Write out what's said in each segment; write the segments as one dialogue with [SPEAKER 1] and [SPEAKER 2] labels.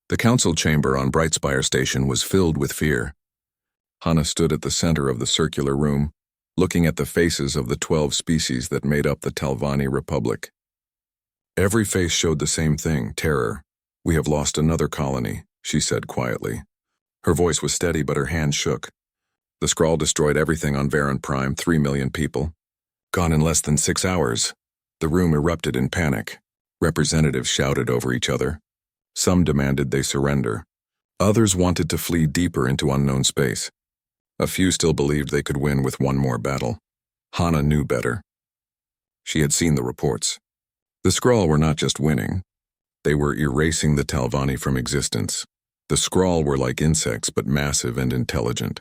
[SPEAKER 1] The council chamber on Brightspire Station was filled with fear. Hana stood at the center of the circular room, looking at the faces of the 12 species that made up the Talvani Republic. Every face showed the same thing, terror. "We have lost another colony," she said quietly. Her voice was steady, but her hands shook. "The Skrull destroyed everything on Varan Prime, 3 million people. Gone in less than 6 hours." The room erupted in panic. Representatives shouted over each other. Some demanded they surrender. Others wanted to flee deeper into unknown space. A few still believed they could win with one more battle. Hana knew better. She had seen the reports. The Skrull were not just winning. They were erasing the Talvani from existence. The Skrull were like insects, but massive and intelligent.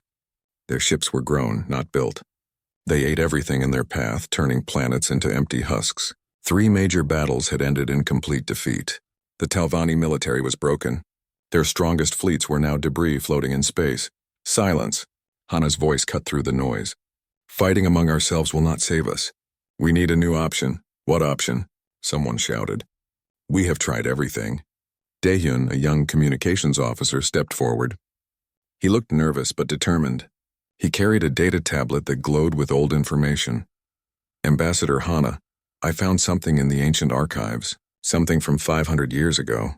[SPEAKER 1] Their ships were grown, not built. They ate everything in their path, turning planets into empty husks. 3 major battles had ended in complete defeat. The Talvani military was broken. Their strongest fleets were now debris floating in space. "Silence!" Hana's voice cut through the noise. "Fighting among ourselves will not save us. We need a new option." "What option?" someone shouted. "We have tried everything." Daehyun, a young communications officer, stepped forward. He looked nervous but determined. He carried a data tablet that glowed with old information. "Ambassador Hana, I found something in the ancient archives, something from 500 years ago."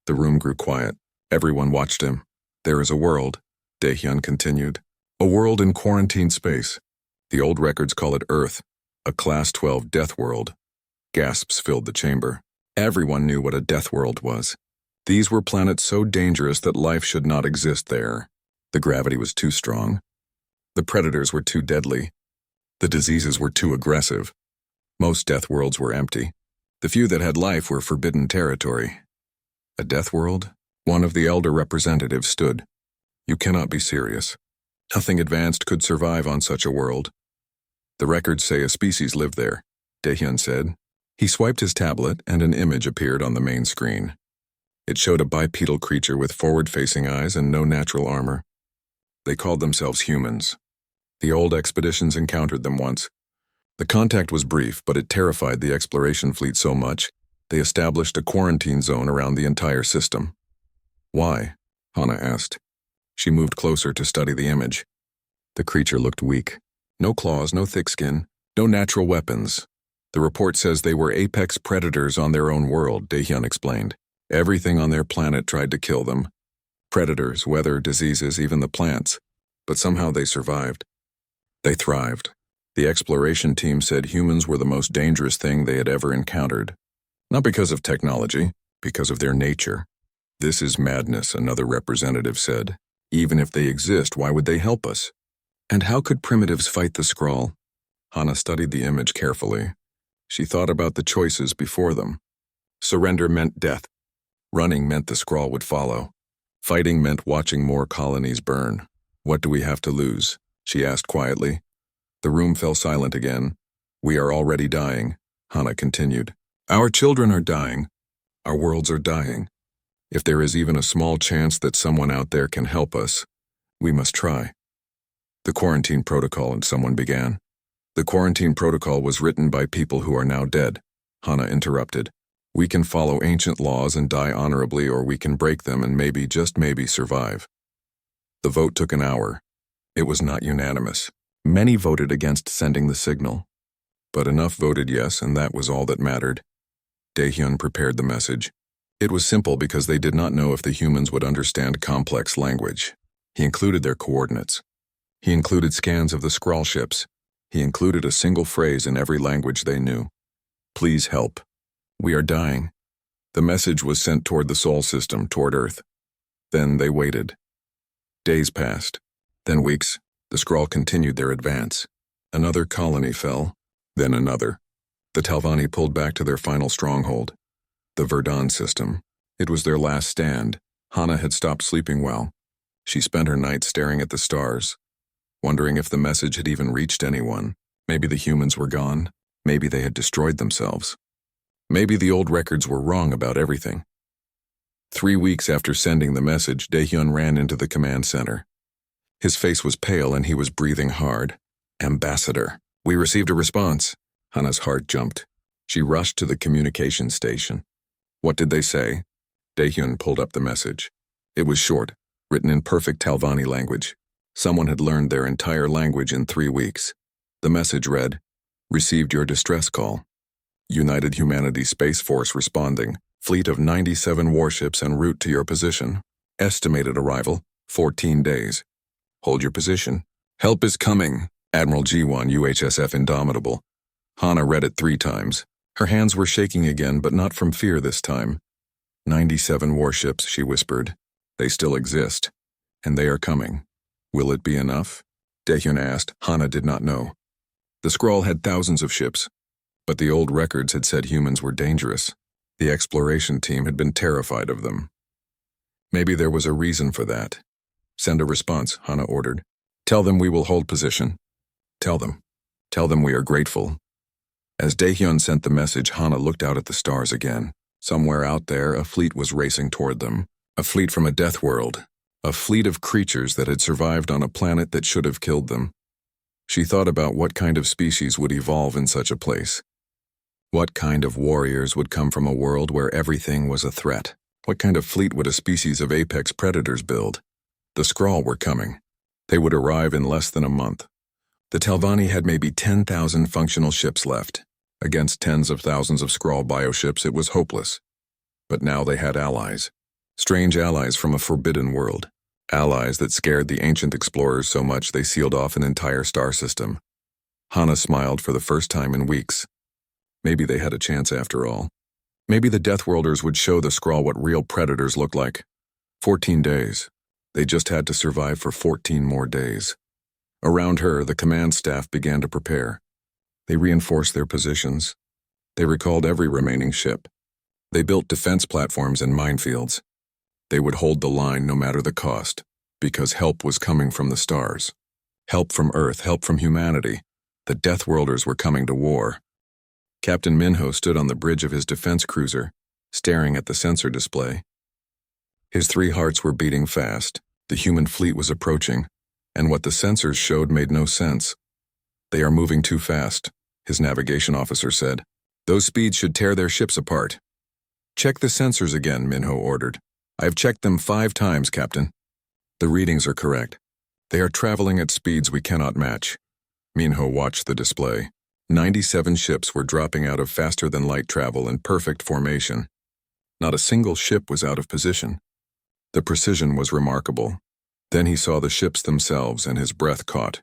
[SPEAKER 1] The room grew quiet. Everyone watched him. "There is a world," Daehyun continued. "A world in quarantine space. The old records call it Earth, a Class 12 death world." Gasps filled the chamber. Everyone knew what a death world was. These were planets so dangerous that life should not exist there. The gravity was too strong. The predators were too deadly. The diseases were too aggressive. Most death worlds were empty. The few that had life were forbidden territory. A death world? One of the elder representatives stood. "You cannot be serious. Nothing advanced could survive on such a world." "The records say a species lived there," Daehyun said. He swiped his tablet and an image appeared on the main screen. It showed a bipedal creature with forward-facing eyes and no natural armor. They called themselves humans. The old expeditions encountered them once. The contact was brief, but it terrified the exploration fleet so much, they established a quarantine zone around the entire system. "Why?" Hana asked. She moved closer to study the image. The creature looked weak. No claws, no thick skin, no natural weapons. "The report says they were apex predators on their own world," Daehyun explained. "Everything on their planet tried to kill them. Predators, weather, diseases, even the plants. But somehow they survived. They thrived. The exploration team said humans were the most dangerous thing they had ever encountered. Not because of technology, because of their nature." "This is madness," another representative said. "Even if they exist, why would they help us? And how could primitives fight the Skrull?" Hana studied the image carefully. She thought about the choices before them. Surrender meant death. Running meant the Skrull would follow. Fighting meant watching more colonies burn. "What do we have to lose?" she asked quietly. The room fell silent again. "We are already dying," Hana continued. "Our children are dying. Our worlds are dying. If there is even a small chance that someone out there can help us, we must try." "The quarantine protocol," and someone began. "The quarantine protocol was written by people who are now dead," Hana interrupted. "We can follow ancient laws and die honorably, or we can break them and maybe, just maybe, survive." The vote took an hour. It was not unanimous. Many voted against sending the signal. But enough voted yes, and that was all that mattered. Daehyun prepared the message. It was simple because they did not know if the humans would understand complex language. He included their coordinates. He included scans of the Skrull ships. He included a single phrase in every language they knew. "Please help. We are dying." The message was sent toward the Sol system, toward Earth. Then they waited. Days passed. Then weeks. The Skrull continued their advance. Another colony fell. Then another. The Talvani pulled back to their final stronghold. The Verdun system. It was their last stand. Hana had stopped sleeping well. She spent her nights staring at the stars, wondering if the message had even reached anyone. Maybe the humans were gone. Maybe they had destroyed themselves. Maybe the old records were wrong about everything. 3 weeks after sending the message, Daehyun ran into the command center. His face was pale and he was breathing hard. "Ambassador, we received a response." Hana's heart jumped. She rushed to the communication station. "What did they say?" Daehyun pulled up the message. It was short, written in perfect Talvani language. Someone had learned their entire language in 3 weeks. The message read, "Received your distress call. United Humanity Space Force responding. Fleet of 97 warships en route to your position. Estimated arrival, 14 days. Hold your position. Help is coming. Admiral G1 UHSF Indomitable." Hana read it 3 times. Her hands were shaking again, but not from fear this time. 97 warships, she whispered. They still exist, and they are coming. Will it be enough? Daehyun asked. Hana did not know. The scroll had thousands of ships, but the old records had said humans were dangerous. The exploration team had been terrified of them. Maybe there was a reason for that. Send a response, Hana ordered. Tell them we will hold position. Tell them. Tell them we are grateful. As Daehyun sent the message, Hana looked out at the stars again. Somewhere out there, a fleet was racing toward them. A fleet from a death world. A fleet of creatures that had survived on a planet that should have killed them. She thought about what kind of species would evolve in such a place. What kind of warriors would come from a world where everything was a threat? What kind of fleet would a species of apex predators build? The Skrull were coming. They would arrive in less than a month. The Talvani had maybe 10,000 functional ships left. Against tens of thousands of Skrull bioships, it was hopeless. But now they had allies. Strange allies from a forbidden world. Allies that scared the ancient explorers so much they sealed off an entire star system. Hana smiled for the first time in weeks. Maybe they had a chance after all. Maybe the Deathworlders would show the Skrull what real predators look like. 14 days. They just had to survive for 14 more days. Around her, the command staff began to prepare. They reinforced their positions. They recalled every remaining ship. They built defense platforms and minefields. They would hold the line no matter the cost, because help was coming from the stars. Help from Earth, help from humanity. The Deathworlders were coming to war. Captain Minho stood on the bridge of his defense cruiser, staring at the sensor display. His 3 hearts were beating fast. The human fleet was approaching, and what the sensors showed made no sense. They are moving too fast, his navigation officer said. Those speeds should tear their ships apart. Check the sensors again, Minho ordered. I've checked them 5 times, Captain. The readings are correct. They are traveling at speeds we cannot match. Minho watched the display. 97 ships were dropping out of faster-than-light travel in perfect formation. Not a single ship was out of position. The precision was remarkable. Then he saw the ships themselves and his breath caught.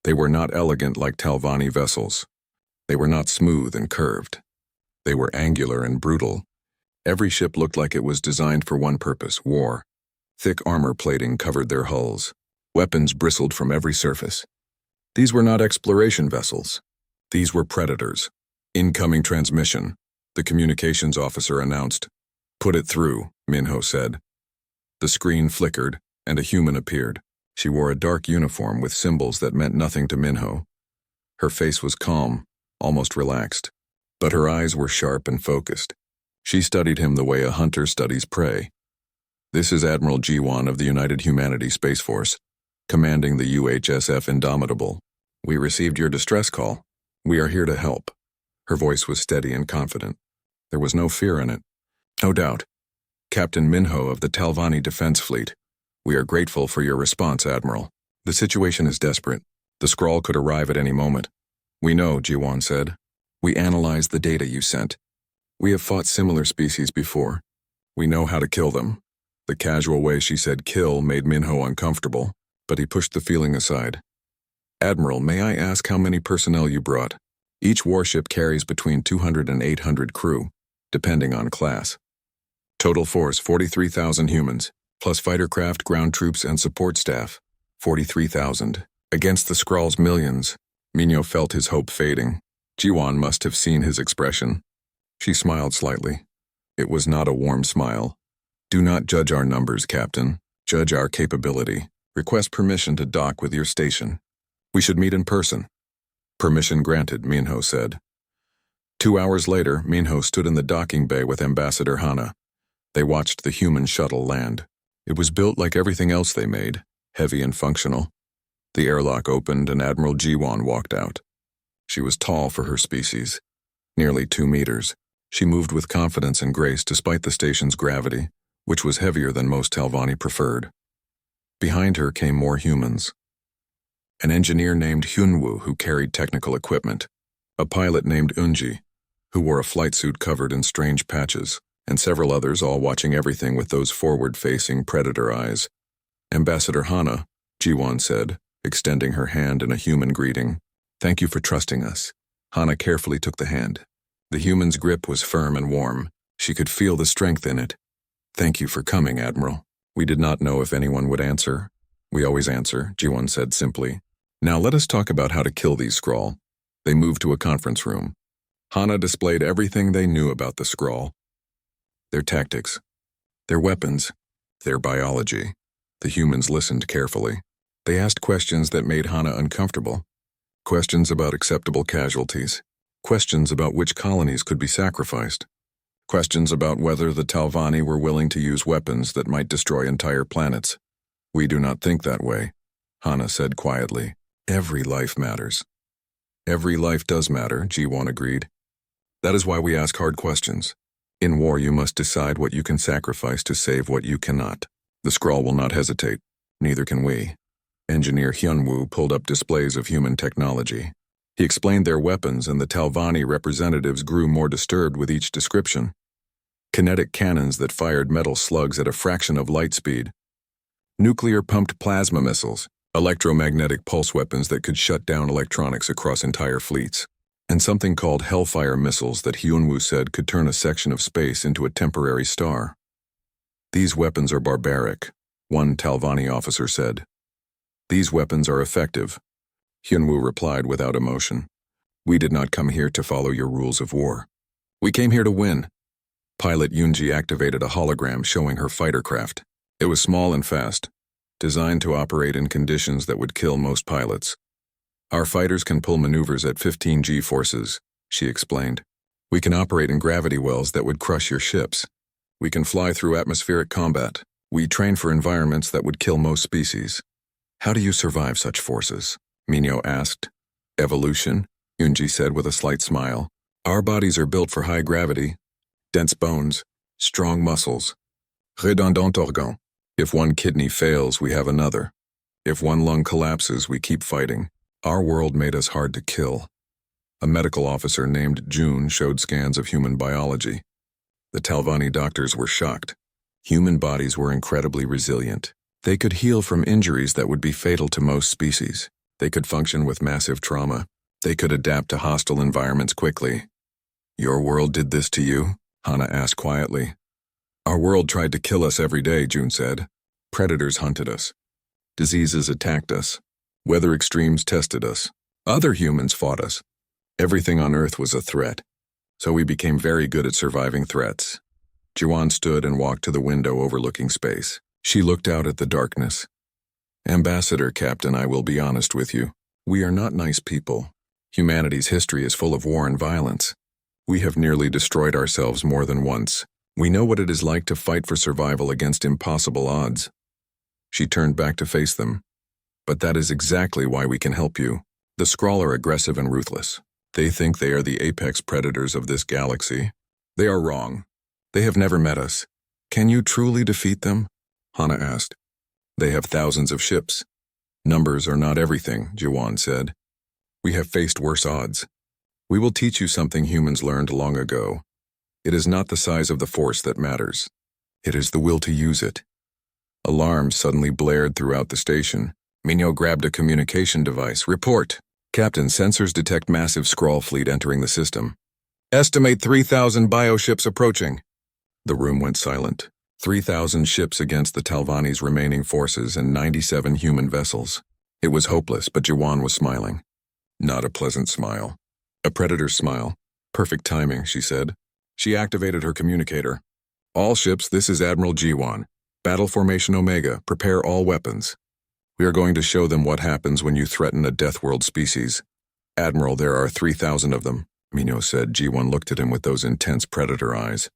[SPEAKER 1] They were not elegant like Talvani vessels. They were not smooth and curved. They were angular and brutal. Every ship looked like it was designed for one purpose, war. Thick armor plating covered their hulls. Weapons bristled from every surface. These were not exploration vessels. These were predators. Incoming transmission, the communications officer announced. Put it through, Minho said. The screen flickered, and a human appeared. She wore a dark uniform with symbols that meant nothing to Minho. Her face was calm, almost relaxed, but her eyes were sharp and focused. She studied him the way a hunter studies prey. This is Admiral G1 of the United Humanity Space Force, commanding the UHSF Indomitable. We received your distress call. We are here to help. Her voice was steady and confident. There was no fear in it. No doubt. Captain Minho of the Talvani Defense Fleet. We are grateful for your response, Admiral. The situation is desperate. The Skrull could arrive at any moment. We know, Ji-won said. We analyzed the data you sent. We have fought similar species before. We know how to kill them. The casual way she said kill made Minho uncomfortable, but he pushed the feeling aside. Admiral, may I ask how many personnel you brought? Each warship carries between 200 and 800 crew, depending on class. Total force, 43,000 humans, plus fighter craft, ground troops, and support staff, 43,000. Against the Skrull's millions, Minho felt his hope fading. Ji-won must have seen his expression. She smiled slightly. It was not a warm smile. Do not judge our numbers, Captain. Judge our capability. Request permission to dock with your station. We should meet in person. Permission granted, Minho said. 2 hours later, Minho stood in the docking bay with Ambassador Hana. They watched the human shuttle land. It was built like everything else they made, heavy and functional. The airlock opened and Admiral Ji-won walked out. She was tall for her species, nearly 2 meters. She moved with confidence and grace despite the station's gravity, which was heavier than most Talvani preferred. Behind her came more humans. An engineer named Hyunwoo who carried technical equipment, a pilot named Eunji, who wore a flight suit covered in strange patches, and several others all watching everything with those forward-facing predator eyes. Ambassador Hana, Jiwon said, extending her hand in a human greeting. Thank you for trusting us. Hana carefully took the hand. The human's grip was firm and warm. She could feel the strength in it. Thank you for coming, Admiral. We did not know if anyone would answer. We always answer, Jiwon said simply. Now let us talk about how to kill these Skrull. They moved to a conference room. Hana displayed everything they knew about the Skrull. Their tactics, their weapons, their biology. The humans listened carefully. They asked questions that made Hana uncomfortable. Questions about acceptable casualties. Questions about which colonies could be sacrificed. Questions about whether the Talvani were willing to use weapons that might destroy entire planets. We do not think that way, Hana said quietly. Every life matters. Every life does matter, Jiwon agreed. That is why we ask hard questions. In war, you must decide what you can sacrifice to save what you cannot. The Skrull will not hesitate. Neither can we. Engineer Hyunwoo pulled up displays of human technology. He explained their weapons, and the Talvani representatives grew more disturbed with each description. Kinetic cannons that fired metal slugs at a fraction of light speed. Nuclear-pumped plasma missiles. Electromagnetic pulse weapons that could shut down electronics across entire fleets. And something called Hellfire missiles that Hyunwoo said could turn a section of space into a temporary star. These weapons are barbaric, one Talvani officer said. These weapons are effective, Hyunwoo replied without emotion. We did not come here to follow your rules of war. We came here to win. Pilot Yoonji activated a hologram showing her fighter craft. It was small and fast, designed to operate in conditions that would kill most pilots. Our fighters can pull maneuvers at 15 G-forces, she explained. We can operate in gravity wells that would crush your ships. We can fly through atmospheric combat. We train for environments that would kill most species. How do you survive such forces? Minyo asked. Evolution, Yoonji said with a slight smile. Our bodies are built for high gravity, dense bones, strong muscles. Redondant organ. If one kidney fails, we have another. If one lung collapses, we keep fighting. Our world made us hard to kill. A medical officer named June showed scans of human biology. The Talvani doctors were shocked. Human bodies were incredibly resilient. They could heal from injuries that would be fatal to most species. They could function with massive trauma. They could adapt to hostile environments quickly. Your world did this to you? Hana asked quietly. Our world tried to kill us every day, June said. Predators hunted us. Diseases attacked us. Weather extremes tested us. Other humans fought us. Everything on Earth was a threat. So we became very good at surviving threats. Jiwon stood and walked to the window overlooking space. She looked out at the darkness. Ambassador, Captain, I will be honest with you. We are not nice people. Humanity's history is full of war and violence. We have nearly destroyed ourselves more than once. We know what it is like to fight for survival against impossible odds. She turned back to face them. But that is exactly why we can help you. The Skrull are aggressive and ruthless. They think they are the apex predators of this galaxy. They are wrong. They have never met us. Can you truly defeat them? Hana asked. They have thousands of ships. Numbers are not everything, Jiwon said. We have faced worse odds. We will teach you something humans learned long ago. It is not the size of the force that matters. It is the will to use it. Alarms suddenly blared throughout the station. Minyo grabbed a communication device. Report. Captain, sensors detect massive Skrull fleet entering the system. Estimate 3,000 bioships approaching. The room went silent. 3,000 ships against the Talvani's remaining forces and 97 human vessels. It was hopeless, but Jiwon was smiling. Not a pleasant smile. A predator's smile. Perfect timing, she said. She activated her communicator. All ships, this is Admiral Jiwon. Battle Formation Omega, prepare all weapons. We are going to show them what happens when you threaten a Deathworld species. Admiral, there are 3,000 of them, Minyo said. Jiwon looked at him with those intense predator eyes.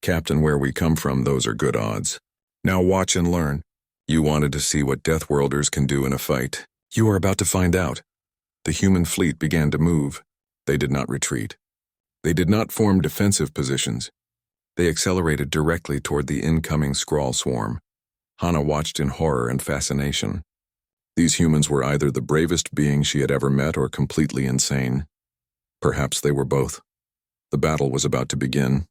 [SPEAKER 1] Captain, where we come from, those are good odds. Now watch and learn. You wanted to see what Deathworlders can do in a fight. You are about to find out. The human fleet began to move. They did not retreat. They did not form defensive positions. They accelerated directly toward the incoming Skrull swarm. Hana watched in horror and fascination. These humans were either the bravest beings she had ever met or completely insane. Perhaps they were both. The battle was about to begin.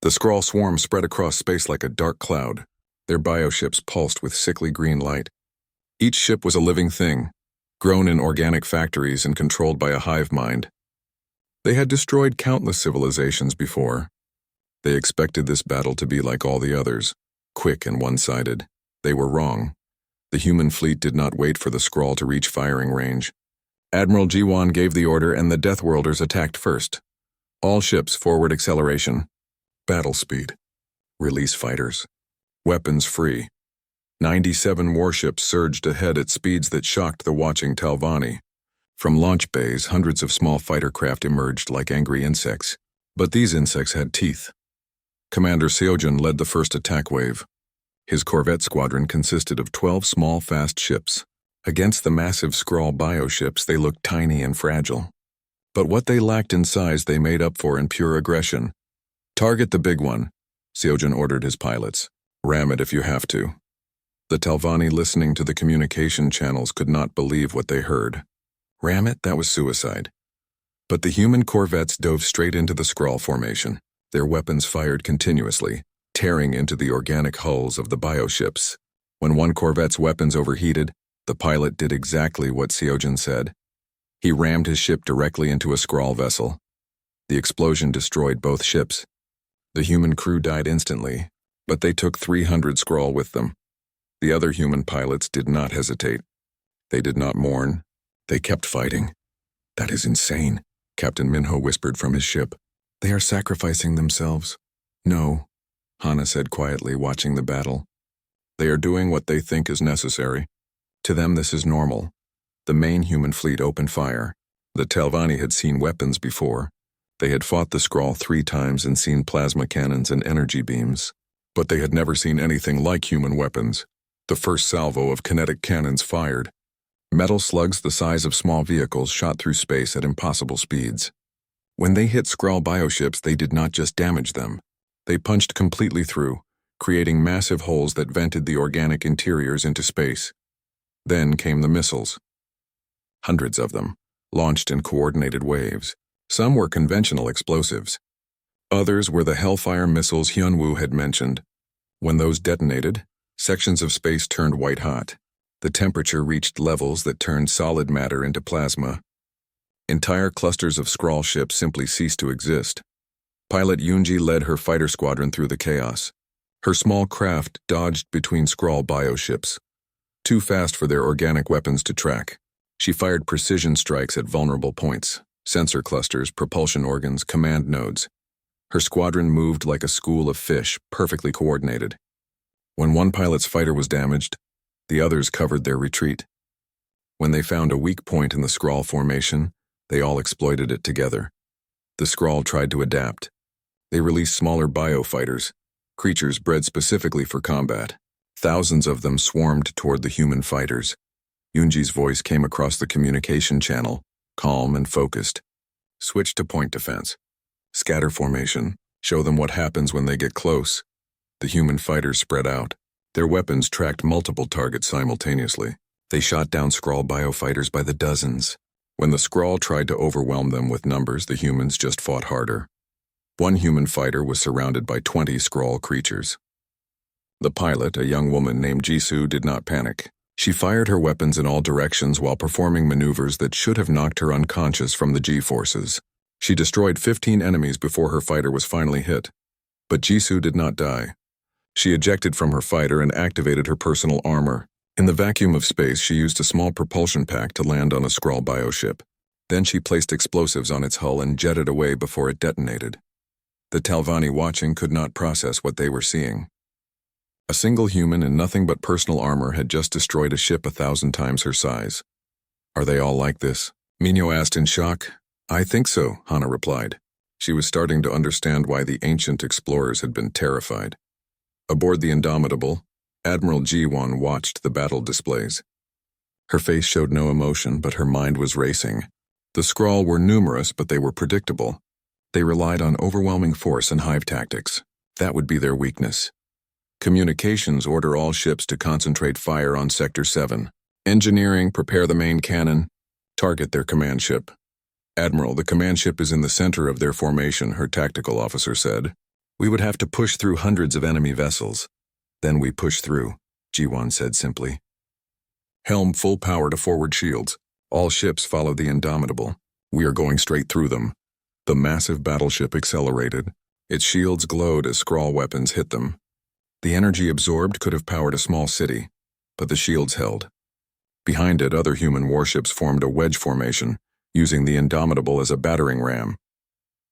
[SPEAKER 1] The Skrull swarm spread across space like a dark cloud. Their bioships pulsed with sickly green light. Each ship was a living thing, grown in organic factories and controlled by a hive mind. They had destroyed countless civilizations before. They expected this battle to be like all the others, quick and one-sided. They were wrong. The human fleet did not wait for the Skrull to reach firing range. Admiral Jiwan gave the order and the Deathworlders attacked first. All ships forward acceleration. Battle speed. Release fighters. Weapons free. 97 warships surged ahead at speeds that shocked the watching Talvani. From launch bays, hundreds of small fighter craft emerged like angry insects. But these insects had teeth. Commander Seojun led the first attack wave. His corvette squadron consisted of 12 small, fast ships. Against the massive Skrull bioships, they looked tiny and fragile. But what they lacked in size, they made up for in pure aggression. Target the big one, Seojun ordered his pilots. Ram it if you have to. The Talvani listening to the communication channels could not believe what they heard. Ram it? That was suicide. But the human corvettes dove straight into the Skrull formation. Their weapons fired continuously, tearing into the organic hulls of the bioships. When one corvette's weapons overheated, the pilot did exactly what Seojun said. He rammed his ship directly into a Skrull vessel. The explosion destroyed both ships. The human crew died instantly, but they took 300 Skrull with them. The other human pilots did not hesitate. They did not mourn. They kept fighting. That is insane, Captain Minho whispered from his ship. They are sacrificing themselves. No, Hana said quietly, watching the battle. They are doing what they think is necessary. To them this is normal. The main human fleet opened fire. The Talvani had seen weapons before. They had fought the Skrull 3 times and seen plasma cannons and energy beams. But they had never seen anything like human weapons. The first salvo of kinetic cannons fired. Metal slugs the size of small vehicles shot through space at impossible speeds. When they hit Skrull bioships, they did not just damage them. They punched completely through, creating massive holes that vented the organic interiors into space. Then came the missiles. Hundreds of them, launched in coordinated waves. Some were conventional explosives. Others were the Hellfire missiles Hyunwoo had mentioned. When those detonated, sections of space turned white hot. The temperature reached levels that turned solid matter into plasma. Entire clusters of Skrull ships simply ceased to exist. Pilot Yoonji led her fighter squadron through the chaos. Her small craft dodged between Skrull bioships. Too fast for their organic weapons to track. She fired precision strikes at vulnerable points, sensor clusters, propulsion organs, command nodes. Her squadron moved like a school of fish, perfectly coordinated. When one pilot's fighter was damaged, the others covered their retreat. When they found a weak point in the Skrull formation, they all exploited it together. The Skrull tried to adapt. They released smaller biofighters, creatures bred specifically for combat. Thousands of them swarmed toward the human fighters. Yoonji's voice came across the communication channel, calm and focused. Switch to point defense. Scatter formation. Show them what happens when they get close. The human fighters spread out. Their weapons tracked multiple targets simultaneously. They shot down Skrull biofighters by the dozens. When the Skrull tried to overwhelm them with numbers, the humans just fought harder. One human fighter was surrounded by 20 Skrull creatures. The pilot, a young woman named Jisoo, did not panic. She fired her weapons in all directions while performing maneuvers that should have knocked her unconscious from the G-forces. She destroyed 15 enemies before her fighter was finally hit. But Jisoo did not die. She ejected from her fighter and activated her personal armor. In the vacuum of space, she used a small propulsion pack to land on a Skrull bioship. Then she placed explosives on its hull and jetted away before it detonated. The Talvani watching could not process what they were seeing. A single human in nothing but personal armor had just destroyed a ship 1,000 times her size. Are they all like this? Minho asked in shock. I think so, Hana replied. She was starting to understand why the ancient explorers had been terrified. Aboard the Indomitable, Admiral Ji-won watched the battle displays. Her face showed no emotion, but her mind was racing. The Skrull were numerous, but they were predictable. They relied on overwhelming force and hive tactics. That would be their weakness. Communications order all ships to concentrate fire on Sector 7. Engineering, prepare the main cannon. Target their command ship. Admiral, the command ship is in the center of their formation, her tactical officer said. We would have to push through hundreds of enemy vessels. Then we push through, G1 said simply. Helm full power to forward shields. All ships follow the Indomitable. We are going straight through them. The massive battleship accelerated. Its shields glowed as Skrull weapons hit them. The energy absorbed could have powered a small city, but the shields held. Behind it, other human warships formed a wedge formation, using the Indomitable as a battering ram.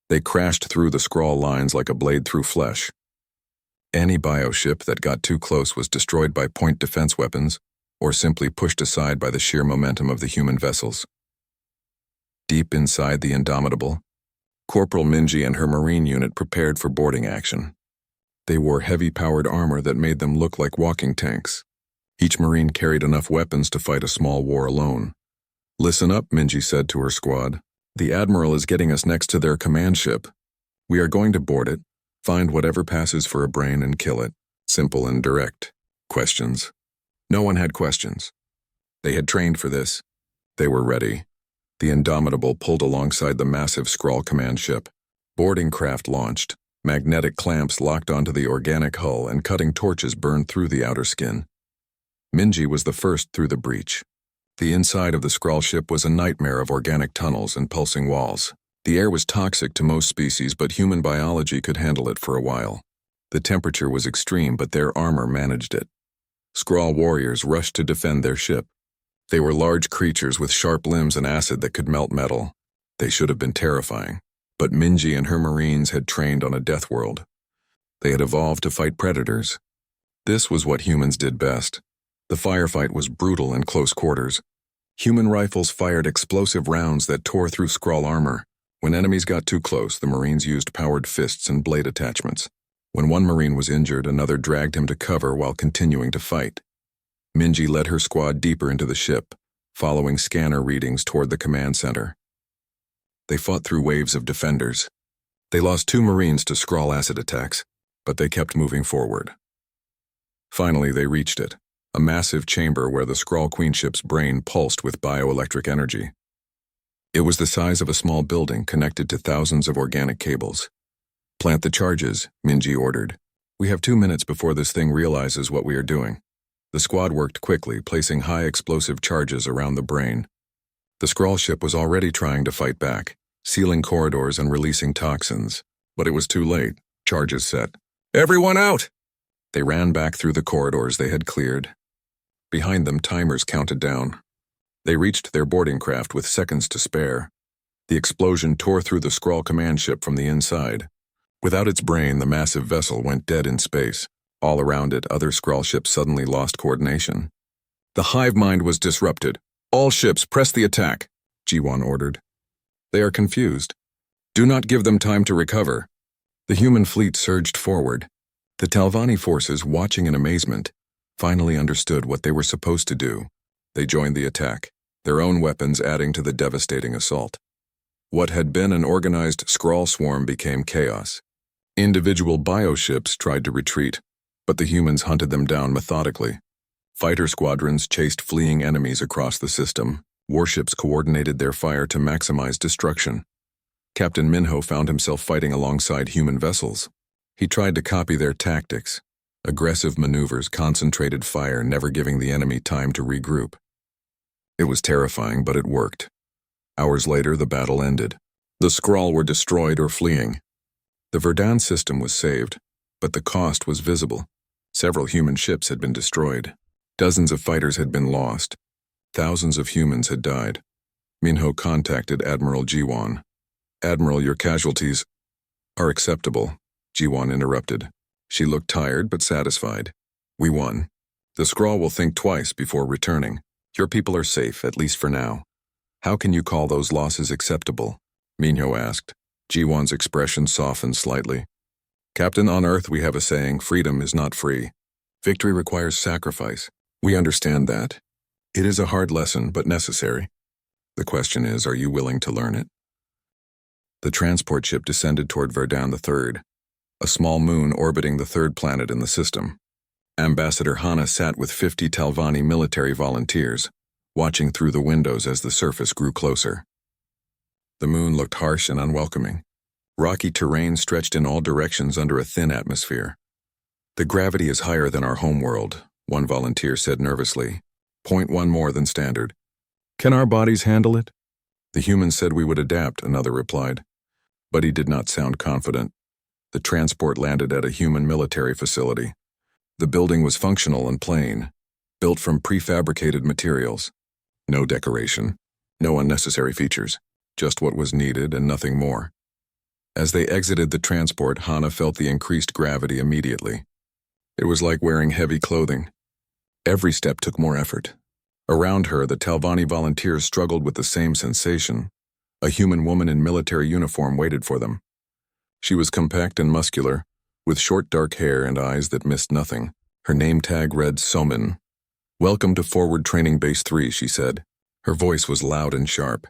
[SPEAKER 1] They crashed through the Skrull lines like a blade through flesh. Any bioship that got too close was destroyed by point defense weapons, or simply pushed aside by the sheer momentum of the human vessels. Deep inside the Indomitable, Corporal Minji and her Marine unit prepared for boarding action. They wore heavy-powered armor that made them look like walking tanks. Each Marine carried enough weapons to fight a small war alone. Listen up, Minji said to her squad. The Admiral is getting us next to their command ship. We are going to board it, find whatever passes for a brain and kill it. Simple and direct. Questions? No one had questions. They had trained for this. They were ready. The Indomitable pulled alongside the massive Skrull command ship. Boarding craft launched. Magnetic clamps locked onto the organic hull and cutting torches burned through the outer skin. Minji was the first through the breach. The inside of the Skrull ship was a nightmare of organic tunnels and pulsing walls. The air was toxic to most species, but human biology could handle it for a while. The temperature was extreme, but their armor managed it. Skrull warriors rushed to defend their ship. They were large creatures with sharp limbs and acid that could melt metal. They should have been terrifying, but Minji and her Marines had trained on a death world. They had evolved to fight predators. This was what humans did best. The firefight was brutal in close quarters. Human rifles fired explosive rounds that tore through Skrull armor. When enemies got too close, the Marines used powered fists and blade attachments. When one Marine was injured, another dragged him to cover while continuing to fight. Minji led her squad deeper into the ship, following scanner readings toward the command center. They fought through waves of defenders. They lost 2 Marines to Skrull acid attacks, but they kept moving forward. Finally, they reached it, a massive chamber where the Skrull Queenship's brain pulsed with bioelectric energy. It was the size of a small building connected to thousands of organic cables. Plant the charges, Minji ordered. We have 2 minutes before this thing realizes what we are doing. The squad worked quickly, placing high explosive charges around the brain. The Skrull ship was already trying to fight back, sealing corridors and releasing toxins. But it was too late. Charges set. Everyone out! They ran back through the corridors they had cleared. Behind them, timers counted down. They reached their boarding craft with seconds to spare. The explosion tore through the Skrull command ship from the inside. Without its brain, the massive vessel went dead in space. All around it, other Skrull ships suddenly lost coordination. The hive mind was disrupted. All ships, press the attack, G1 ordered. They are confused. Do not give them time to recover. The human fleet surged forward. The Talvani forces, watching in amazement, finally understood what they were supposed to do. They joined the attack, their own weapons adding to the devastating assault. What had been an organized Skrull swarm became chaos. Individual bioships tried to retreat, but the humans hunted them down methodically. Fighter squadrons chased fleeing enemies across the system. Warships coordinated their fire to maximize destruction. Captain Minho found himself fighting alongside human vessels. He tried to copy their tactics. Aggressive maneuvers, concentrated fire, never giving the enemy time to regroup. It was terrifying, but it worked. Hours later, the battle ended. The Skrull were destroyed or fleeing. The Verdun system was saved, but the cost was visible. Several human ships had been destroyed. Dozens of fighters had been lost. Thousands of humans had died. Minho contacted Admiral G1. Admiral, your casualties are acceptable, G1 interrupted. She looked tired but satisfied. We won. The Skrull will think twice before returning. Your people are safe, at least for now. How can you call those losses acceptable? Minho asked. G1's expression softened slightly. Captain, on Earth we have a saying, freedom is not free. Victory requires sacrifice. We understand that. It is a hard lesson, but necessary. The question is, are you willing to learn it? The transport ship descended toward Verdun III, a small moon orbiting the third planet in the system. Ambassador Hana sat with 50 Talvani military volunteers, watching through the windows as the surface grew closer. The moon looked harsh and unwelcoming. Rocky terrain stretched in all directions under a thin atmosphere. "The gravity is higher than our homeworld," one volunteer said nervously. "0.1 more than standard." "Can our bodies handle it?" "The humans said we would adapt," another replied. But he did not sound confident. The transport landed at a human military facility. The building was functional and plain, built from prefabricated materials. No decoration, no unnecessary features, just what was needed and nothing more. As they exited the transport, Hana felt the increased gravity immediately. It was like wearing heavy clothing. Every step took more effort. Around her, the Talvani volunteers struggled with the same sensation. A human woman in military uniform waited for them. She was compact and muscular, with short dark hair and eyes that missed nothing. Her name tag read Somin. "Welcome to Forward Training Base 3, she said. Her voice was loud and sharp.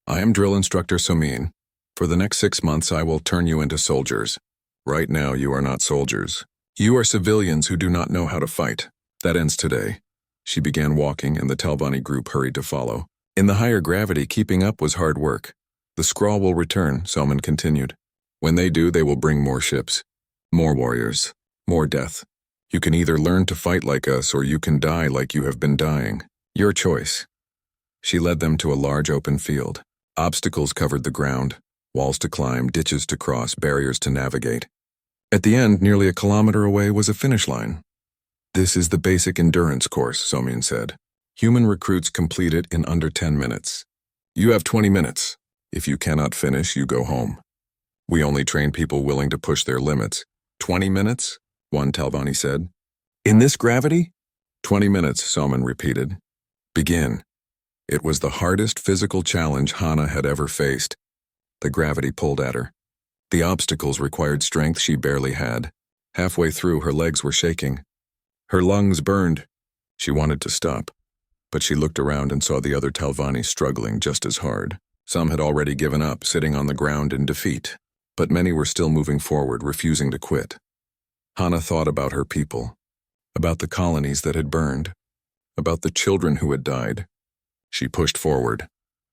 [SPEAKER 1] "I am Drill Instructor Somin. For the next 6 months I will turn you into soldiers. Right now you are not soldiers. You are civilians who do not know how to fight. That ends today." She began walking, and the Talvani group hurried to follow. "In the higher gravity, keeping up was hard work. The scrawl will return," Somin continued. "When they do, they will bring more ships, more warriors, more death. You can either learn to fight like us or you can die like you have been dying. Your choice." She led them to a large open field. Obstacles covered the ground, walls to climb, ditches to cross, barriers to navigate. At the end, nearly a kilometer away, was a finish line. "This is the basic endurance course," Somin said. "Human recruits complete it in under 10 minutes. You have 20 minutes. If you cannot finish, you go home. We only train people willing to push their limits." 20 minutes? One Talvani said. "In this gravity?" 20 minutes, Somin repeated. "Begin." It was the hardest physical challenge Hana had ever faced. The gravity pulled at her. The obstacles required strength she barely had. Halfway through, her legs were shaking. Her lungs burned. She wanted to stop, but she looked around and saw the other Talvani struggling just as hard. Some had already given up, sitting on the ground in defeat, but many were still moving forward, refusing to quit. Hana thought about her people, about the colonies that had burned, about the children who had died. She pushed forward.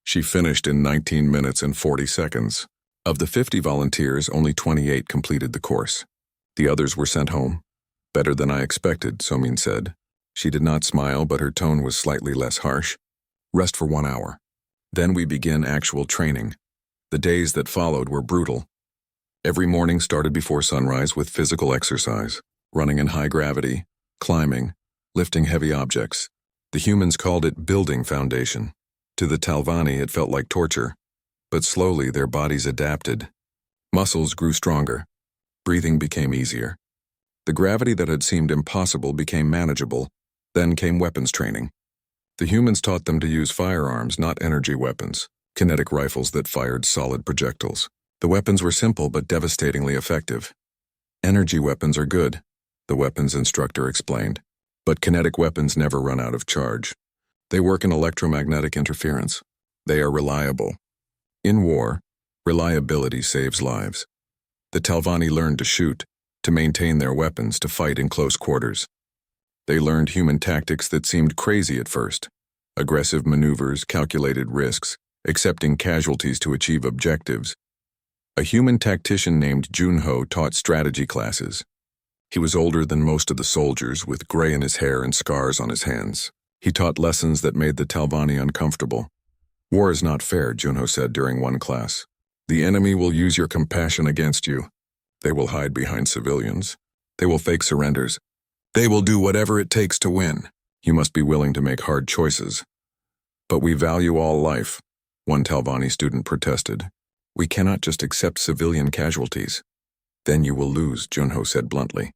[SPEAKER 1] She finished in 19 minutes and 40 seconds. Of the 50 volunteers, only 28 completed the course. The others were sent home. "Better than I expected," Somin said. She did not smile, but her tone was slightly less harsh. "Rest for 1 hour. Then we begin actual training." The days that followed were brutal. Every morning started before sunrise with physical exercise, running in high gravity, climbing, lifting heavy objects. The humans called it building foundation. To the Talvani, it felt like torture. But slowly their bodies adapted. Muscles grew stronger. Breathing became easier. The gravity that had seemed impossible became manageable. Then came weapons training. The humans taught them to use firearms, not energy weapons, kinetic rifles that fired solid projectiles. The weapons were simple but devastatingly effective. "Energy weapons are good," the weapons instructor explained, "but kinetic weapons never run out of charge. They work in electromagnetic interference. They are reliable. In war, reliability saves lives." The Talvani learned to shoot, to maintain their weapons, to fight in close quarters. They learned human tactics that seemed crazy at first. Aggressive maneuvers, calculated risks, accepting casualties to achieve objectives. A human tactician named Junho taught strategy classes. He was older than most of the soldiers, with gray in his hair and scars on his hands. He taught lessons that made the Talvani uncomfortable. "War is not fair," Junho said during one class. "The enemy will use your compassion against you. They will hide behind civilians. They will fake surrenders. They will do whatever it takes to win. You must be willing to make hard choices." "But we value all life," one Talvani student protested. "We cannot just accept civilian casualties." "Then you will lose," Junho said bluntly.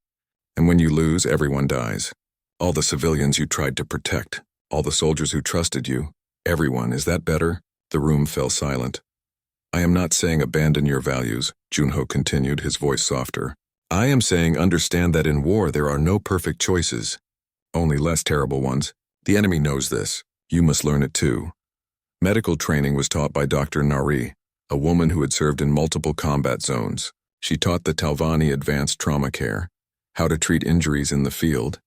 [SPEAKER 1] "And when you lose, everyone dies. All the civilians you tried to protect, all the soldiers who trusted you, everyone. Is that better?" The room fell silent. "I am not saying abandon your values," Junho continued, his voice softer. "I am saying understand that in war there are no perfect choices, only less terrible ones. The enemy knows this. You must learn it too." Medical training was taught by Dr. Nari, a woman who had served in multiple combat zones. She taught the Talvani advanced trauma care, how to treat injuries in the field,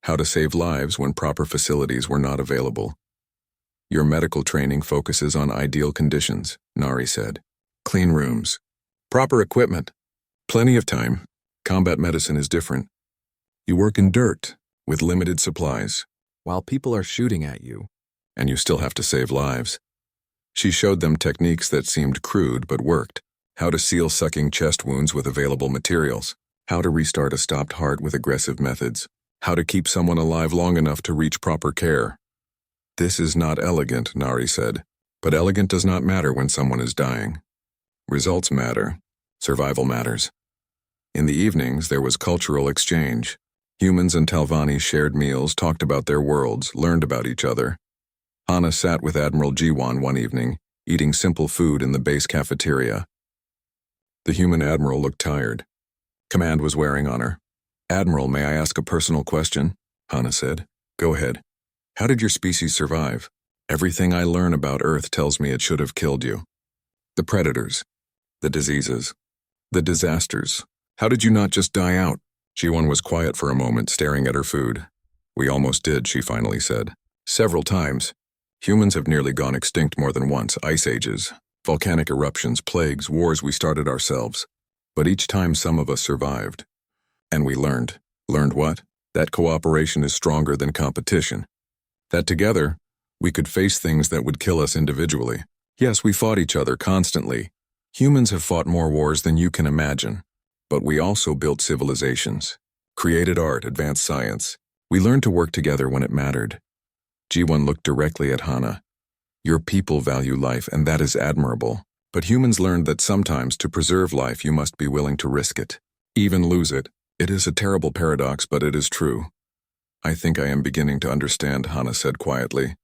[SPEAKER 1] how to save lives when proper facilities were not available. Your medical training focuses on ideal conditions, Nari said. Clean rooms, proper equipment, plenty of time. Combat medicine is different. You work in dirt, with limited supplies, while people are shooting at you, and you still have to save lives. She showed them techniques that seemed crude but worked. How to seal sucking chest wounds with available materials. How to restart a stopped heart with aggressive methods. How to keep someone alive long enough to reach proper care. This is not elegant, Nari said, but elegant does not matter when someone is dying. Results matter. Survival matters. In the evenings, there was cultural exchange. Humans and Talvani shared meals, talked about their worlds, learned about each other. Hana sat with Admiral Jiwan one evening, eating simple food in the base cafeteria. The human admiral looked tired. Command was wearing on her. Admiral, may I ask a personal question? Hana said. Go ahead. How did your species survive? Everything I learn about Earth tells me it should have killed you. The predators. The diseases. The disasters. How did you not just die out? Jiwon was quiet for a moment, staring at her food. We almost did, she finally said. Several times. Humans have nearly gone extinct more than once. Ice ages, volcanic eruptions, plagues, wars we started ourselves. But each time some of us survived. And we learned. Learned what? That cooperation is stronger than competition. That together, we could face things that would kill us individually. Yes, we fought each other constantly. Humans have fought more wars than you can imagine. But we also built civilizations, created art, advanced science. We learned to work together when it mattered. Jiwon looked directly at Hana. Your people value life, and that is admirable. But humans learned that sometimes to preserve life you must be willing to risk it, even lose it. It is a terrible paradox, but it is true. I think I am beginning to understand, Hana said quietly.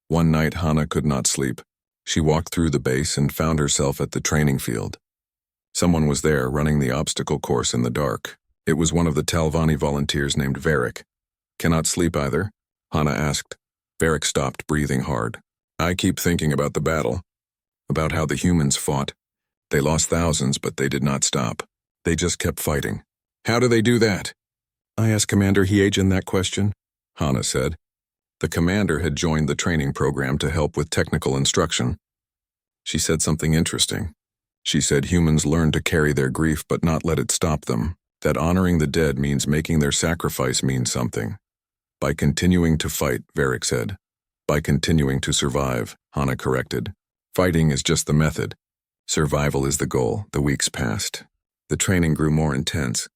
[SPEAKER 1] One night Hana could not sleep. She walked through the base and found herself at the training field. Someone was there running the obstacle course in the dark. It was one of the Talvani volunteers named Varric. Cannot sleep either? Hana asked. Varric stopped, breathing hard. I keep thinking about the battle. About how the humans fought. They lost thousands, but they did not stop. They just kept fighting. How do they do that? I asked Commander Hiejin that question, Hana said. The commander had joined the training program to help with technical instruction. She said something interesting. She said humans learn to carry their grief but not let it stop them, that honoring the dead means making their sacrifice mean something. By continuing to fight, Varric said. By continuing to survive, Hana corrected. Fighting is just the method. Survival is the goal. The weeks passed. The training grew more intense.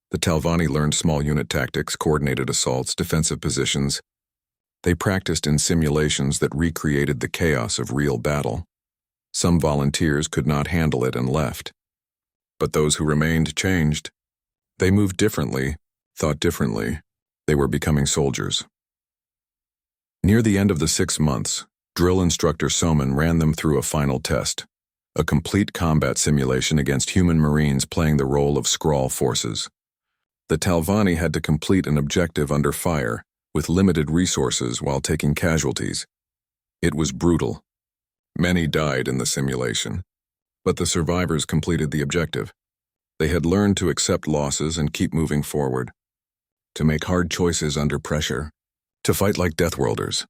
[SPEAKER 1] The Talvani learned small unit tactics, coordinated assaults, defensive positions. They practiced in simulations that recreated the chaos of real battle. Some volunteers could not handle it and left. But those who remained changed. They moved differently, thought differently. They were becoming soldiers. Near the end of the 6 months, drill instructor Soman ran them through a final test, a complete combat simulation against human Marines playing the role of Skrull forces. The Talvani had to complete an objective under fire, with limited resources while taking casualties. It was brutal. Many died in the simulation, but the survivors completed the objective. They had learned to accept losses and keep moving forward, to make hard choices under pressure, to fight like Deathworlders.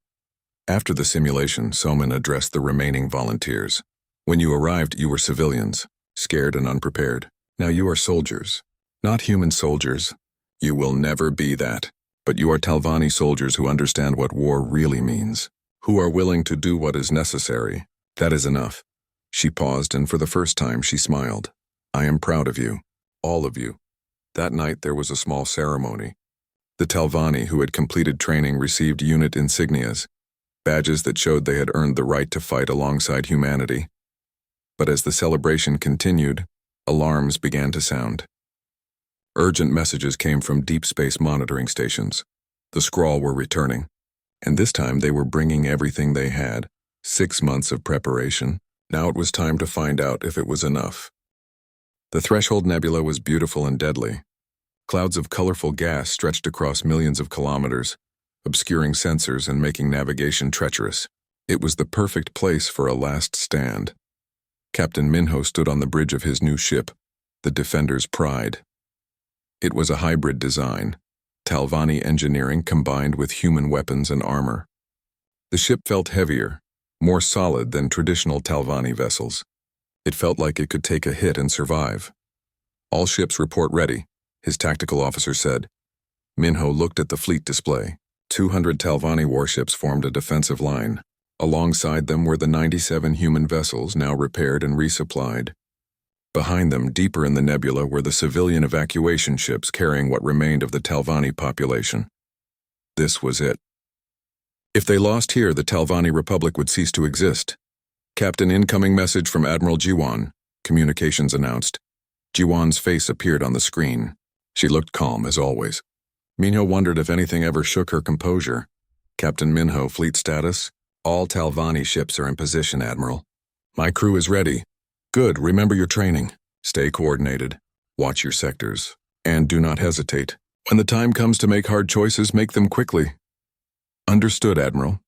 [SPEAKER 1] After the simulation, Soman addressed the remaining volunteers. When you arrived, you were civilians, scared and unprepared. Now you are soldiers, not human soldiers. You will never be that. But you are Talvani soldiers who understand what war really means, who are willing to do what is necessary. That is enough. She paused, and for the first time she smiled. I am proud of you, all of you. That night there was a small ceremony. The Talvani who had completed training received unit insignias, badges that showed they had earned the right to fight alongside humanity. But as the celebration continued, alarms began to sound. Urgent messages came from deep space monitoring stations. The Skrull were returning, and this time they were bringing everything they had. 6 months of preparation. Now it was time to find out if it was enough. The Threshold Nebula was beautiful and deadly. Clouds of colorful gas stretched across millions of kilometers, obscuring sensors and making navigation treacherous. It was the perfect place for a last stand. Captain Minho stood on the bridge of his new ship, the Defender's Pride. It was a hybrid design, Talvani engineering combined with human weapons and armor. The ship felt heavier, more solid than traditional Talvani vessels. It felt like it could take a hit and survive. "All ships report ready," his tactical officer said. Minho looked at the fleet display. 200 Talvani warships formed a defensive line. Alongside them were the 97 human vessels now repaired and resupplied. Behind them, deeper in the nebula, were the civilian evacuation ships carrying what remained of the Talvani population. This was it. If they lost here, the Talvani Republic would cease to exist. "Captain, incoming message from Admiral Jiwan," communications announced. Jiwan's face appeared on the screen. She looked calm, as always. Minho wondered if anything ever shook her composure. "Captain Minho, fleet status? All Talvani ships are in position, Admiral. My crew is ready." "Good, remember your training. Stay coordinated. Watch your sectors. And do not hesitate. When the time comes to make hard choices, make them quickly." "Understood, Admiral."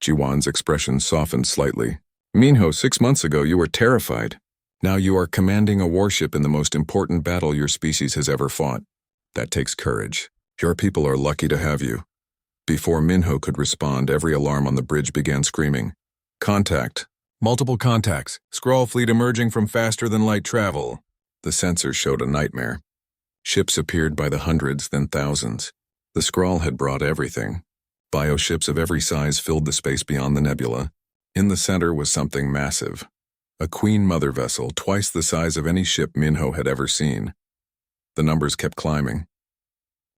[SPEAKER 1] Jiwan's expression softened slightly. "Minho, 6 months ago you were terrified. Now you are commanding a warship in the most important battle your species has ever fought. That takes courage. Your people are lucky to have you." Before Minho could respond, every alarm on the bridge began screaming. "Contact. Multiple contacts. Skrull fleet emerging from faster-than-light travel." The sensor showed a nightmare. Ships appeared by the hundreds, then thousands. The Skrull had brought everything. Bioships of every size filled the space beyond the nebula. In the center was something massive. A Queen Mother vessel, twice the size of any ship Minho had ever seen. The numbers kept climbing.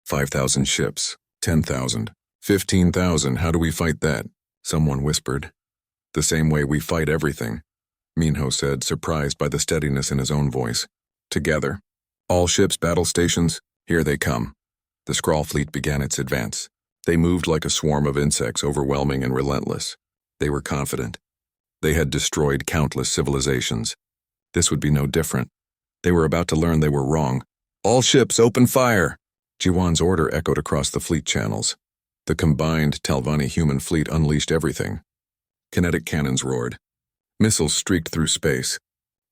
[SPEAKER 1] 5,000 ships, 10,000, 15,000. How do we fight that? Someone whispered. "The same way we fight everything," Minho said, surprised by the steadiness in his own voice. "Together. All ships, battle stations, here they come." The Skrull fleet began its advance. They moved like a swarm of insects, overwhelming and relentless. They were confident. They had destroyed countless civilizations. This would be no different. They were about to learn they were wrong. "All ships, open fire!" Jiwan's order echoed across the fleet channels. The combined Talvani human fleet unleashed everything. Kinetic cannons roared. Missiles streaked through space.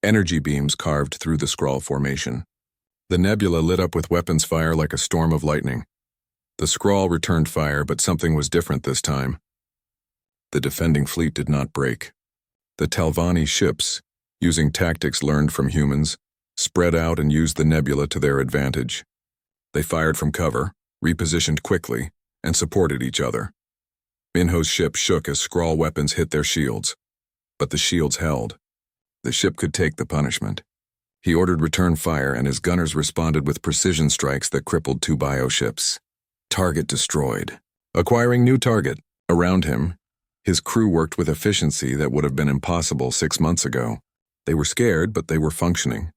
[SPEAKER 1] Energy beams carved through the Skrull formation. The nebula lit up with weapons fire like a storm of lightning. The Skrull returned fire, but something was different this time. The defending fleet did not break. The Talvani ships, using tactics learned from humans, spread out and used the nebula to their advantage. They fired from cover, repositioned quickly, and supported each other. Minho's ship shook as Skrull weapons hit their shields. But the shields held. The ship could take the punishment. He ordered return fire, and his gunners responded with precision strikes that crippled 2 bioships. Target destroyed. Acquiring new target. Around him, his crew worked with efficiency that would have been impossible 6 months ago. They were scared, but they were functioning.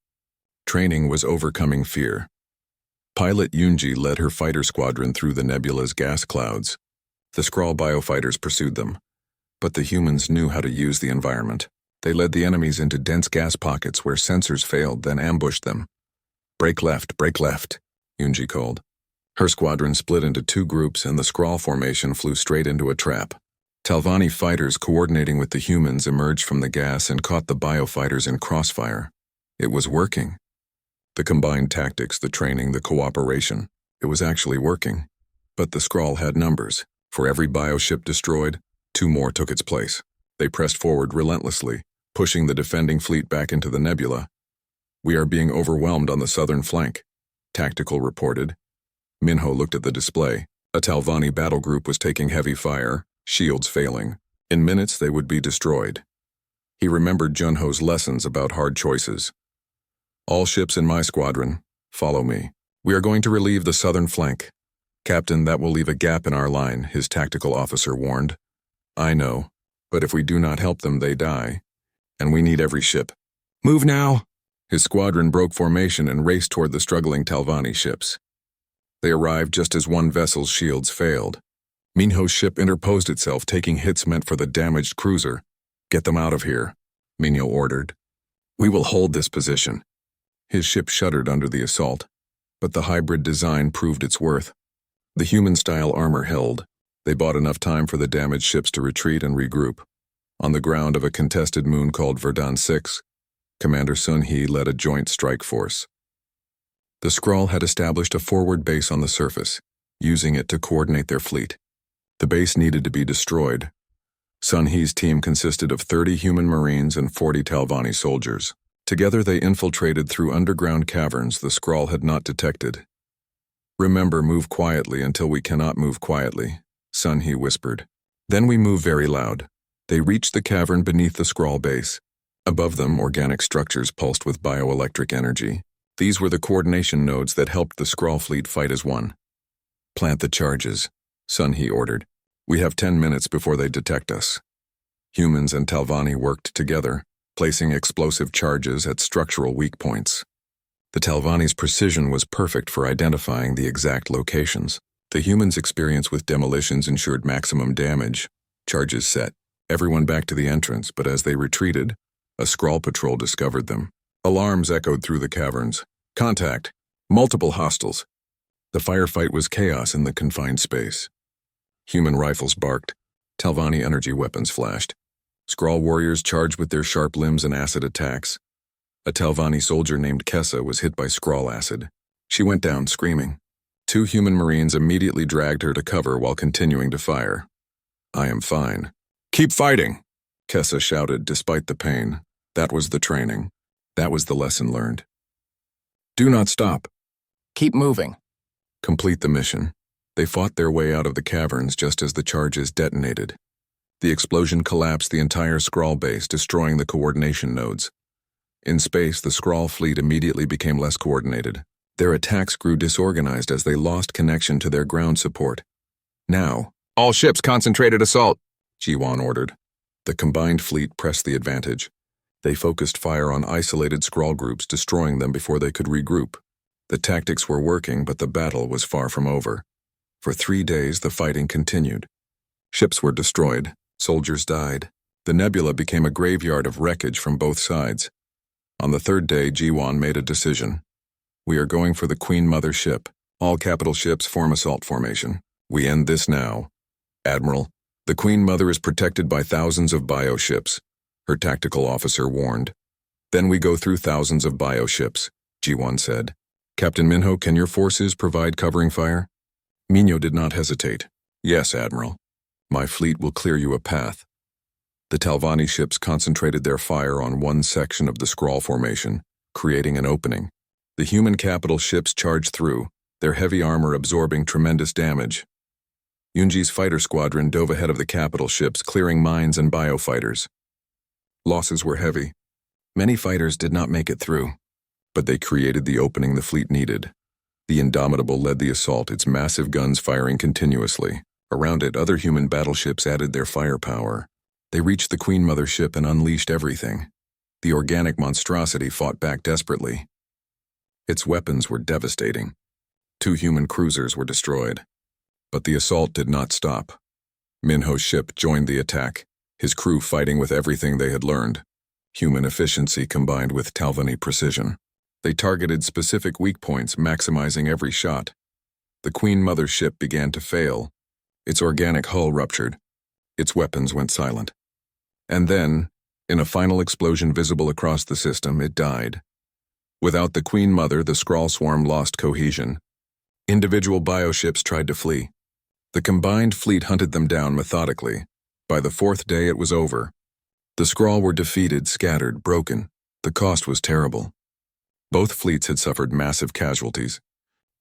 [SPEAKER 1] Training was overcoming fear. Pilot Yunji led her fighter squadron through the nebula's gas clouds. The Skrull biofighters pursued them, but the humans knew how to use the environment. They led the enemies into dense gas pockets where sensors failed, then ambushed them. Break left, Yunji called. Her squadron split into 2 groups, and the Skrull formation flew straight into a trap. Talvani fighters coordinating with the humans emerged from the gas and caught the biofighters in crossfire. It was working. The combined tactics, the training, the cooperation, it was actually working. But the Skrull had numbers. For every bioship destroyed, 2 more took its place. They pressed forward relentlessly, pushing the defending fleet back into the nebula. "We are being overwhelmed on the southern flank," Tactical reported. Minho looked at the display. A Talvani battle group was taking heavy fire, shields failing. In minutes, they would be destroyed. He remembered Junho's lessons about hard choices. "All ships in my squadron, follow me. We are going to relieve the southern flank." "Captain, that will leave a gap in our line," his tactical officer warned. "I know, but if we do not help them, they die. And we need every ship." "Move now!" His squadron broke formation and raced toward the struggling Talvani ships. They arrived just as one vessel's shields failed. Minho's ship interposed itself, taking hits meant for the damaged cruiser. "Get them out of here," Minho ordered. "We will hold this position." His ship shuddered under the assault, but the hybrid design proved its worth. The human-style armor held. They bought enough time for the damaged ships to retreat and regroup. On the ground of a contested moon called Verdun 6, Commander Sun Hee led a joint strike force. The Skrull had established a forward base on the surface, using it to coordinate their fleet. The base needed to be destroyed. Sun Hee's team consisted of 30 human marines and 40 Talvani soldiers. Together they infiltrated through underground caverns the Skrull had not detected. "Remember, move quietly until we cannot move quietly," Sun Hee whispered. Then we move very loud. They reached the cavern beneath the Skrull base. Above them, organic structures pulsed with bioelectric energy. These were the coordination nodes that helped the Skrull fleet fight as one. "Plant the charges," Sun Hee ordered. "We have 10 minutes before they detect us." Humans and Talvani worked together, placing explosive charges at structural weak points. The Talvani's precision was perfect for identifying the exact locations. The humans' experience with demolitions ensured maximum damage. Charges set. Everyone back to the entrance, but as they retreated, a Skrull patrol discovered them. Alarms echoed through the caverns. "Contact! Multiple hostiles!" The firefight was chaos in the confined space. Human rifles barked. Talvani energy weapons flashed. Skrull warriors charged with their sharp limbs and acid attacks. A Talvani soldier named Kessa was hit by Skrull acid. She went down, screaming. 2 human marines immediately dragged her to cover while continuing to fire. "I am fine." "Keep fighting!" Kessa shouted despite the pain. That was the training. That was the lesson learned. "Do not stop. Keep moving. Complete the mission." They fought their way out of the caverns just as the charges detonated. The explosion collapsed the entire Skrull base, destroying the coordination nodes. In space, the Skrull fleet immediately became less coordinated. Their attacks grew disorganized as they lost connection to their ground support. "Now, all ships concentrated assault," Jiwan ordered. The combined fleet pressed the advantage. They focused fire on isolated Skrull groups, destroying them before they could regroup. The tactics were working, but the battle was far from over. For 3 days, the fighting continued. Ships were destroyed. Soldiers died. The nebula became a graveyard of wreckage from both sides. On the 3rd day, Jiwan made a decision. "We are going for the Queen Mother ship. All capital ships form assault formation. We end this now. Admiral, the Queen Mother is protected by thousands of bioships," her tactical officer warned. "Then we go through thousands of bioships," Jiwan said. "Captain Minho, can your forces provide covering fire?" Minho did not hesitate. "Yes, Admiral. My fleet will clear you a path." The Talvani ships concentrated their fire on one section of the Skrull formation, creating an opening. The human capital ships charged through, their heavy armor absorbing tremendous damage. Yunji's fighter squadron dove ahead of the capital ships, clearing mines and biofighters. Losses were heavy. Many fighters did not make it through, but they created the opening the fleet needed. The Indomitable led the assault, its massive guns firing continuously. Around it, other human battleships added their firepower. They reached the Queen Mother ship and unleashed everything. The organic monstrosity fought back desperately. Its weapons were devastating. 2 human cruisers were destroyed. But the assault did not stop. Minho's ship joined the attack, his crew fighting with everything they had learned. Human efficiency combined with Talvani precision. They targeted specific weak points, maximizing every shot. The Queen Mother ship began to fail. Its organic hull ruptured. Its weapons went silent. And then, in a final explosion visible across the system, it died. Without the Queen Mother, the Skrull swarm lost cohesion. Individual bioships tried to flee. The combined fleet hunted them down methodically. By the 4th day, it was over. The Skrull were defeated, scattered, broken. The cost was terrible. Both fleets had suffered massive casualties.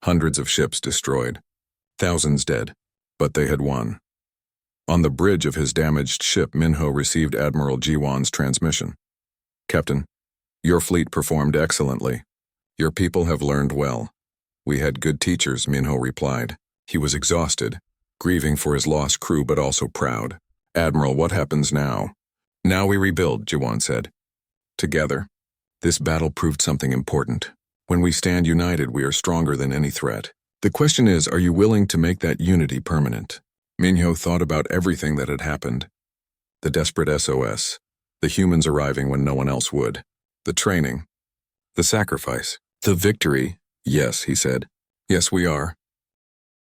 [SPEAKER 1] Hundreds of ships destroyed. Thousands dead. But they had won. On the bridge of his damaged ship, Minho received Admiral Jiwan's transmission. "Captain, your fleet performed excellently. Your people have learned well." "We had good teachers," Minho replied. He was exhausted, grieving for his lost crew but also proud. "Admiral, what happens now?" "Now we rebuild," Jiwan said. "Together." This battle proved something important. When we stand united, we are stronger than any threat. The question is, are you willing to make that unity permanent? Minho thought about everything that had happened. The desperate SOS, the humans arriving when no one else would, the training, the sacrifice, the victory. "Yes," he said. "Yes, we are.